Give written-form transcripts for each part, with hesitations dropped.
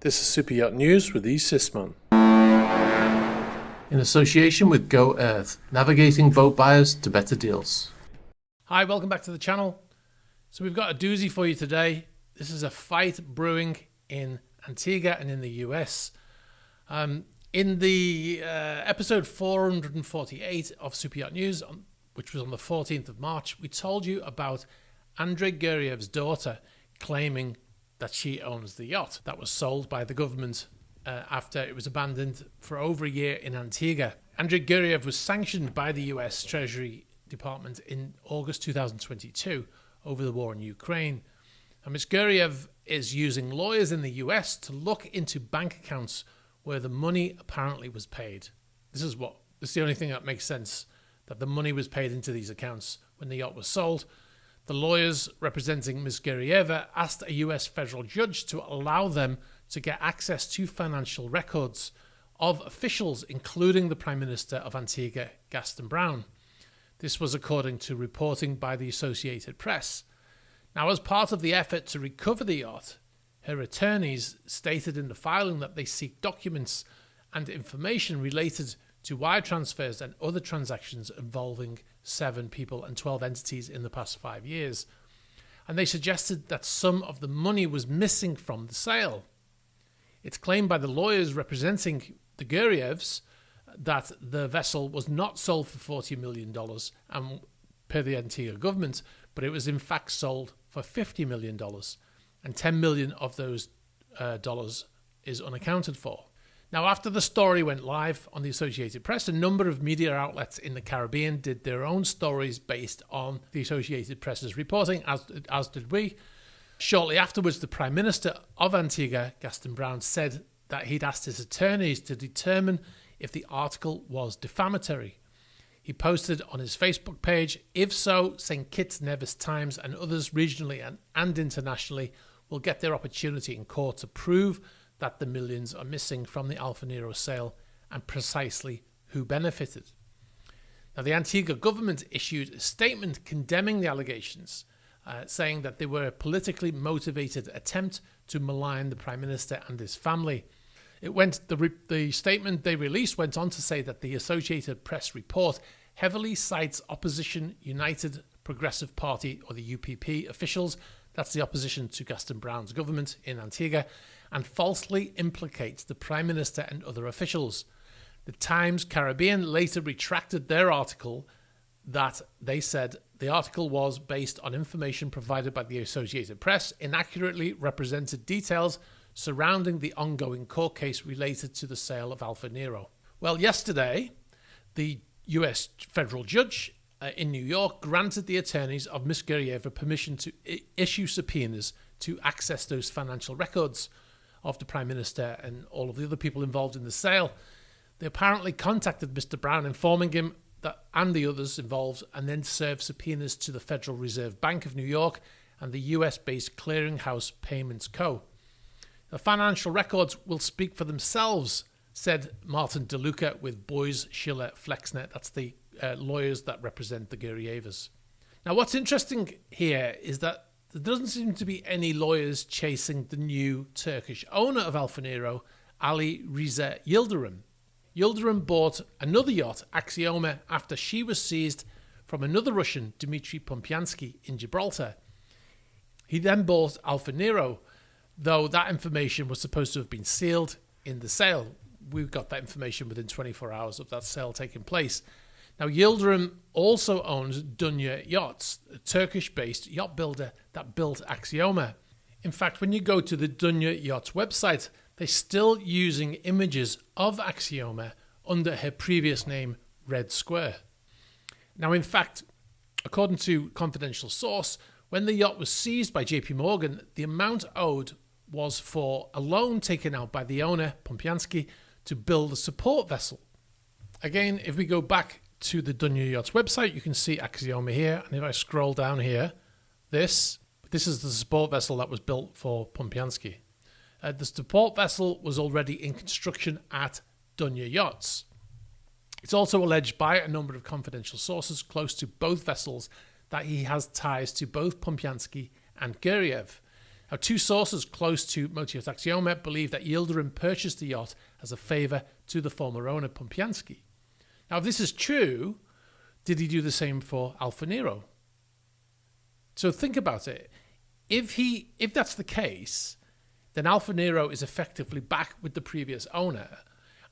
This is Super Yacht News with E. Sisman. In association with Go Earth, navigating boat buyers to better deals. Hi, welcome back to the channel. So we've got a doozy for you today. This is a fight brewing in Antigua and in the US. In the episode 448 of Super Yacht News, which was on the 14th of March, we told you about Andrei Guriev's daughter claiming that she owns the yacht that was sold by the government after it was abandoned for over a year in Antigua. Andrei Guriev was sanctioned by the US Treasury Department in August 2022 over the war in Ukraine. And Ms. Guriev is using lawyers in the US to look into bank accounts where the money apparently was paid. This is the only thing that makes sense, that the money was paid into these accounts when the yacht was sold. The lawyers representing Ms. Gurieva asked a US federal judge to allow them to get access to financial records of officials, including the Prime Minister of Antigua, Gaston Brown. This was according to reporting by the Associated Press. Now, as part of the effort to recover the yacht, her attorneys stated in the filing that they seek documents and information related to wire transfers and other transactions involving 7 people and 12 entities in the past 5 years. And they suggested that some of the money was missing from the sale. It's claimed by the lawyers representing the Gurievs that the vessel was not sold for $40 million per the Antigua government, but it was in fact sold for $50 million, and $10 million of those dollars is unaccounted for. Now, after the story went live on the Associated Press, a number of media outlets in the Caribbean did their own stories based on the Associated Press's reporting, as did we. Shortly afterwards, the Prime Minister of Antigua, Gaston Brown, said that he'd asked his attorneys to determine if the article was defamatory. He posted on his Facebook page, "If so, St. Kitts, Nevis Times and others regionally and internationally will get their opportunity in court to prove that the millions are missing from the Alfa Nero sale and precisely who benefited." Now, the Antigua government issued a statement condemning the allegations, saying that they were a politically motivated attempt to malign the Prime Minister and his family. The statement they released went on to say that the Associated Press report heavily cites opposition United Progressive Party, or the UPP, officials, that's the opposition to Gaston Brown's government in Antigua, and falsely implicates the Prime Minister and other officials. The Times Caribbean later retracted their article, that they said the article was based on information provided by the Associated Press, inaccurately represented details surrounding the ongoing court case related to the sale of Alfa Nero. Well, yesterday, the US federal judge in New York granted the attorneys of Ms. Gurieva permission to issue subpoenas to access those financial records of the Prime Minister and all of the other people involved in the sale. They apparently contacted Mr. Brown, informing him that and the others involved, and then served subpoenas to the Federal Reserve Bank of New York and the US-based clearinghouse Payments Co. The financial records will speak for themselves, said Martin DeLuca with Boies Schiller Flexner. That's the lawyers that represent the Gurievas. Now, what's interesting here is that there doesn't seem to be any lawyers chasing the new Turkish owner of Alfa Nero, Ali Riza Yildirim. Yildirim bought another yacht, Axioma, after she was seized from another Russian, Dmitry Pompiansky, in Gibraltar. He then bought Alfa Nero, though that information was supposed to have been sealed in the sale. We got that information within 24 hours of that sale taking place. Now, Yildirim also owns Dunya Yachts, a Turkish-based yacht builder that built Axioma. In fact, when you go to the Dunya Yachts website, they're still using images of Axioma under her previous name, Red Square. Now, in fact, according to confidential source, when the yacht was seized by JP Morgan, the amount owed was for a loan taken out by the owner, Pompiansky, to build a support vessel. Again, if we go back to the Dunya Yachts website, you can see Axioma here. And if I scroll down here, this is the support vessel that was built for Pompiansky. The support vessel was already in construction at Dunya Yachts. It's also alleged by a number of confidential sources close to both vessels that he has ties to both Pompiansky and Guriev. Now, two sources close to Motor Yacht Axioma believe that Yildirim purchased the yacht as a favour to the former owner, Pompiansky. Now, if this is true, did he do the same for Alfa Nero? So think about it. If that's the case, then Alfa Nero is effectively back with the previous owner,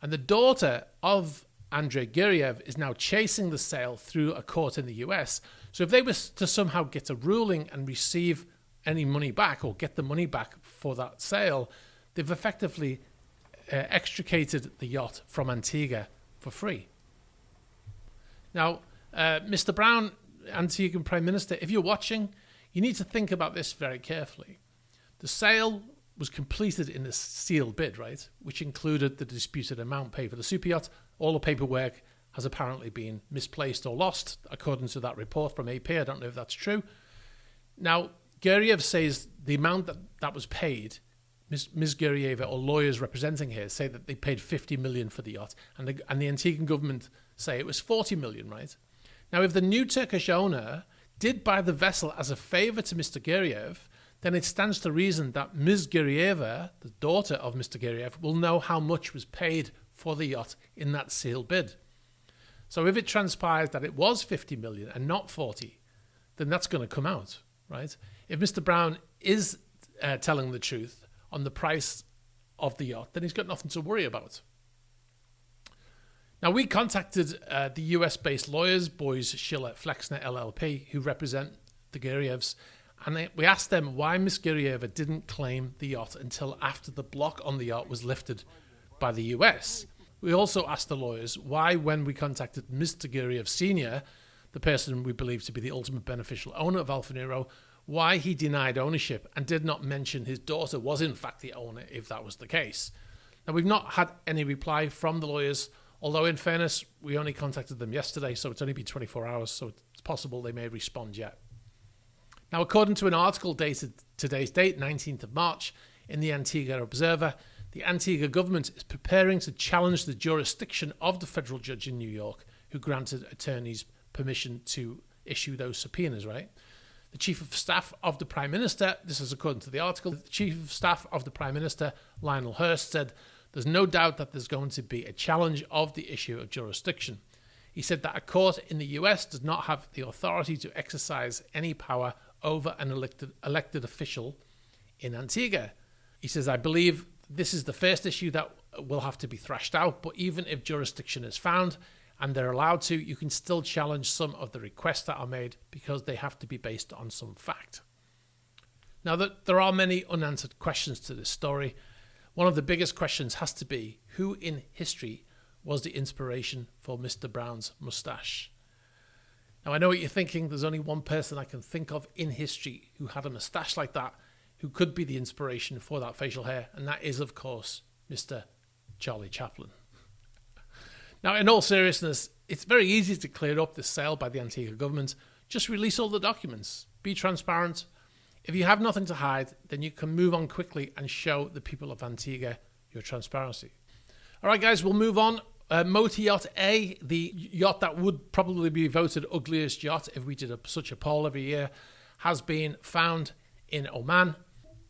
and the daughter of Andrei Guriev is now chasing the sale through a court in the US. So if they were to somehow get a ruling and receive any money back or get the money back for that sale, they've effectively extricated the yacht from Antigua for free. Now, Mr. Brown, Antiguan Prime Minister, if you're watching, you need to think about this very carefully. The sale was completed in a sealed bid, right, which included the disputed amount paid for the superyacht. All the paperwork has apparently been misplaced or lost, according to that report from AP. I don't know if that's true. Now, Guriev says the amount that was paid, Ms. Gurieva, or lawyers representing her, say that they paid 50 million for the yacht, and the Antiguan government say it was 40 million, right? Now, if the new Turkish owner did buy the vessel as a favour to Mr. Guriev, then it stands to reason that Ms. Gurieva, the daughter of Mr. Guriev, will know how much was paid for the yacht in that sealed bid. So if it transpires that it was 50 million and not 40, then that's going to come out, right? If Mr. Brown is telling the truth on the price of the yacht, then he's got nothing to worry about. Now, we contacted the US-based lawyers, Boyes, Schiller, Flexner, LLP, who represent the Gurievs, and we asked them why Ms. Gurieva didn't claim the yacht until after the block on the yacht was lifted by the US. We also asked the lawyers why, when we contacted Mr. Guriev Sr., the person we believe to be the ultimate beneficial owner of Alfa Nero, why he denied ownership and did not mention his daughter was in fact the owner if that was the case. Now, we've not had any reply from the lawyers, although in fairness, we only contacted them yesterday, so it's only been 24 hours, so it's possible they may respond yet. Now, according to an article dated today's date, 19th of March, in the Antigua Observer, the Antigua government is preparing to challenge the jurisdiction of the federal judge in New York who granted attorneys permission to issue those subpoenas, right? The Chief of Staff of the Prime Minister, this is according to the article, the Chief of Staff of the Prime Minister, Lionel Hurst, said there's no doubt that there's going to be a challenge of the issue of jurisdiction. He said that a court in the US does not have the authority to exercise any power over an elected official in Antigua. He says, I believe this is the first issue that will have to be thrashed out, but even if jurisdiction is found and they're allowed to, you can still challenge some of the requests that are made because they have to be based on some fact. Now, there are many unanswered questions to this story. One of the biggest questions has to be, who in history was the inspiration for Mr. Brown's moustache? Now, I know what you're thinking. There's only one person I can think of in history who had a moustache like that, who could be the inspiration for that facial hair, and that is, of course, Mr. Charlie Chaplin. Now, in all seriousness, it's very easy to clear up this sale by the Antigua government. Just release all the documents. Be transparent. If you have nothing to hide, then you can move on quickly and show the people of Antigua your transparency. All right, guys, we'll move on. Motor Yacht A, the yacht that would probably be voted ugliest yacht if we did such a poll every year, has been found in Oman.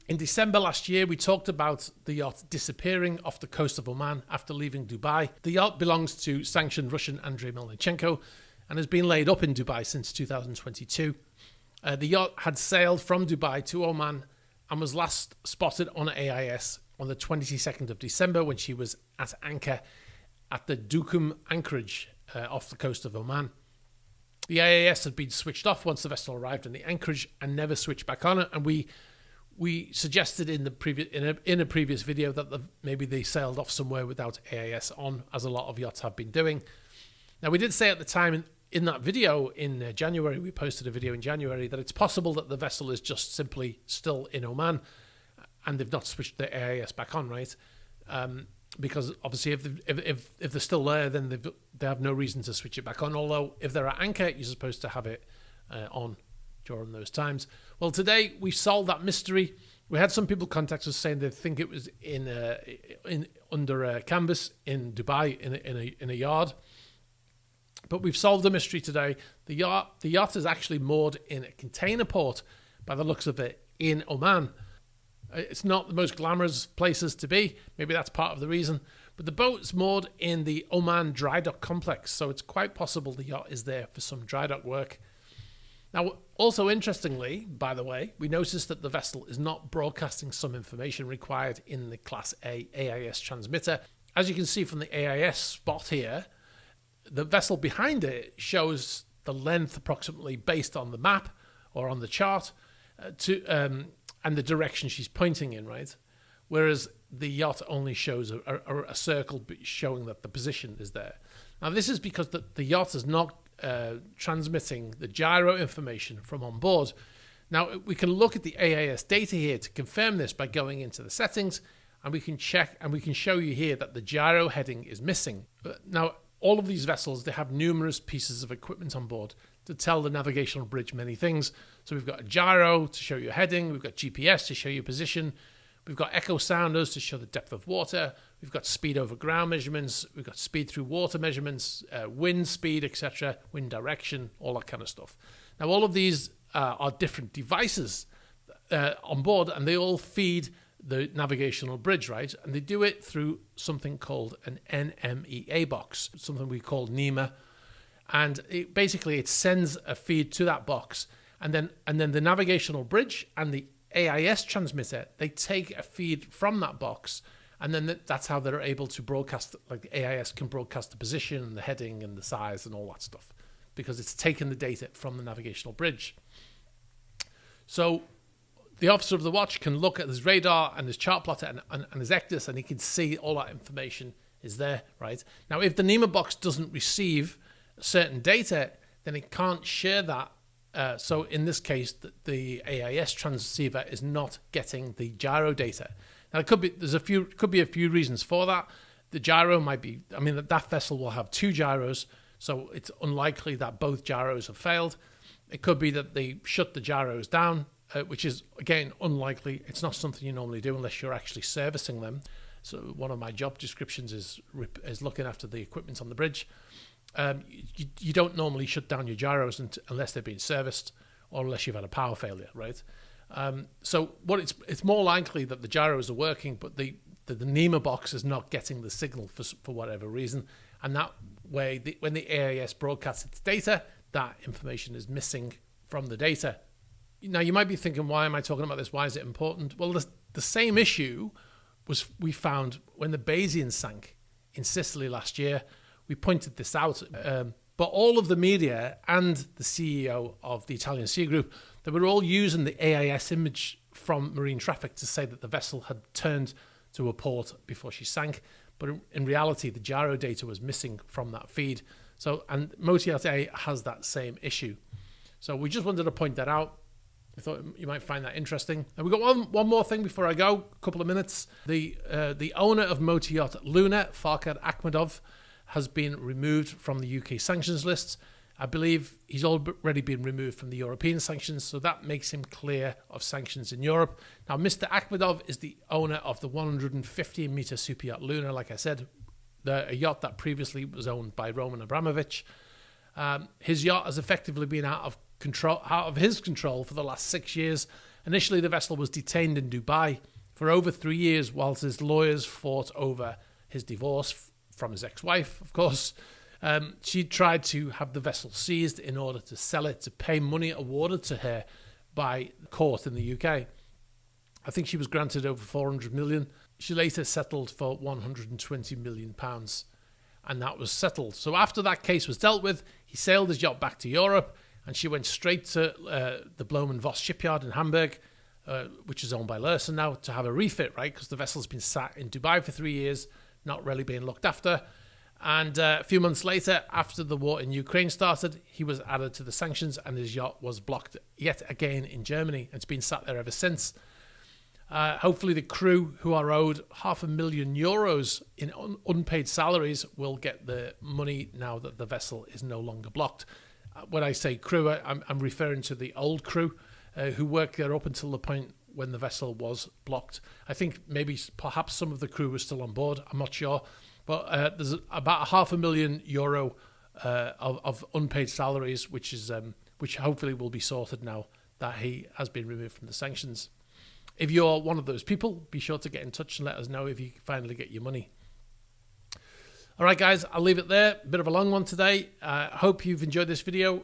In December last year, we talked about the yacht disappearing off the coast of Oman after leaving Dubai. The yacht belongs to sanctioned Russian Andrei Melnichenko and has been laid up in Dubai since 2022. The yacht had sailed from Dubai to Oman and was last spotted on AIS on the 22nd of December when she was at anchor at the Duqm anchorage off the coast of Oman. The AIS had been switched off once the vessel arrived in the anchorage and never switched back on it, and we suggested in a previous video that maybe they sailed off somewhere without AIS on, as a lot of yachts have been doing. Now, we did say at the time in that video in January, we posted a video in January, that it's possible that the vessel is just simply still in Oman and they've not switched the AIS back on, right? Because obviously if they're still there, then they have no reason to switch it back on. Although if they're at anchor, you're supposed to have it on during those times. Well, today we solved that mystery. We had some people contact us saying they think it was under canvas in Dubai in a yard. But we've solved the mystery today. The yacht is actually moored in a container port, by the looks of it, in Oman. It's not the most glamorous places to be. Maybe that's part of the reason. But the boat's moored in the Oman dry dock complex, so it's quite possible the yacht is there for some dry dock work. Now, also interestingly, by the way, we noticed that the vessel is not broadcasting some information required in the Class A AIS transmitter. As you can see from the AIS spot here, the vessel behind it shows the length approximately based on the map or on the chart and the direction she's pointing in, right? Whereas the yacht only shows a circle showing that the position is there. Now, this is because the yacht is not transmitting the gyro information from on board. Now, we can look at the AIS data here to confirm this by going into the settings, and we can check and we can show you here that the gyro heading is missing. Now, all of these vessels, they have numerous pieces of equipment on board to tell the navigational bridge many things. So we've got a gyro to show you heading, we've got GPS to show you position, we've got echo sounders to show the depth of water, we've got speed over ground measurements, we've got speed through water measurements, wind speed, etc., wind direction, all that kind of stuff. Now, all of these are different devices on board, and they all feed the navigational bridge, right? And they do it through something called an NMEA box, something we call NEMA. And it sends a feed to that box. And then the navigational bridge and the AIS transmitter, they take a feed from that box. And then that's how they're able to broadcast, like the AIS can broadcast the position and the heading and the size and all that stuff, because it's taken the data from the navigational bridge. So the officer of the watch can look at his radar and his chart plotter and his ECDIS, and he can see all that information is there, right? Now, if the NEMA box doesn't receive certain data, then it can't share that. So in this case, the AIS transceiver is not getting the gyro data. Now, could be a few reasons for that. The gyro might be, that vessel will have two gyros, so it's unlikely that both gyros have failed. It could be that they shut the gyros down, which is, again, unlikely. It's not something you normally do unless you're actually servicing them. So one of my job descriptions is looking after the equipment on the bridge. You don't normally shut down your gyros unless they're being serviced or unless you've had a power failure, right? So it's more likely that the gyros are working, but the NEMA box is not getting the signal for whatever reason. And that way, when the AIS broadcasts its data, that information is missing from the data. Now, you might be thinking, why am I talking about this? Why is it important? Well, the same issue we found when the Bayesian sank in Sicily last year. We pointed this out, but all of the media and the CEO of the Italian Sea Group, they were all using the AIS image from marine traffic to say that the vessel had turned to a port before she sank. But in reality, the gyro data was missing from that feed. And MotoYacht A has that same issue. So we just wanted to point that out. I thought you might find that interesting. And we've got one more thing before I go, a couple of minutes. The owner of MotoYacht Luna, Farkhad Akhmedov, has been removed from the UK sanctions list. I believe he's already been removed from the European sanctions, so that makes him clear of sanctions in Europe. Now, Mr. Akhmedov is the owner of the 150-meter superyacht Luna, like I said, a yacht that previously was owned by Roman Abramovich. His yacht has effectively been out of his control for the last 6 years. Initially, the vessel was detained in Dubai for over 3 years whilst his lawyers fought over his divorce from his ex-wife, of course. She tried to have the vessel seized in order to sell it to pay money awarded to her by court in the UK. I think she was granted over 400 million. She later settled for 120 million pounds, and that was settled. So after that case was dealt with, he sailed his yacht back to Europe, and she went straight to the Blohm + Voss shipyard in Hamburg, which is owned by Lursen now, to have a refit, right? Because the vessel's been sat in Dubai for 3 years, not really being looked after. And a few months later, after the war in Ukraine started, he was added to the sanctions and his yacht was blocked yet again in Germany. It's been sat there ever since. Hopefully the crew, who are owed €500,000 in unpaid salaries, will get the money now that the vessel is no longer blocked. When I say crew, I'm referring to the old crew who worked there up until the point when the vessel was blocked. I think perhaps some of the crew was still on board. I'm not sure. But there's about €500,000 of unpaid salaries, which hopefully will be sorted now that he has been removed from the sanctions. If you're one of those people, be sure to get in touch and let us know if you finally get your money. All right, guys, I'll leave it there. A bit of a long one today. Hope you've enjoyed this video.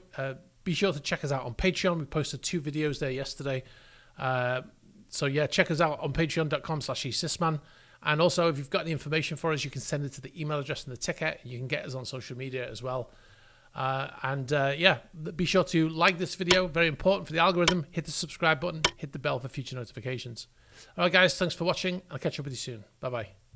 Be sure to check us out on Patreon. We posted 2 videos there yesterday. So yeah, check us out on patreon.com/esysman. And also, if you've got any information for us, you can send it to the email address in the ticket. You can get us on social media as well. Yeah, be sure to like this video. Very important for the algorithm. Hit the subscribe button. Hit the bell for future notifications. All right, guys, thanks for watching. I'll catch up with you soon. Bye-bye.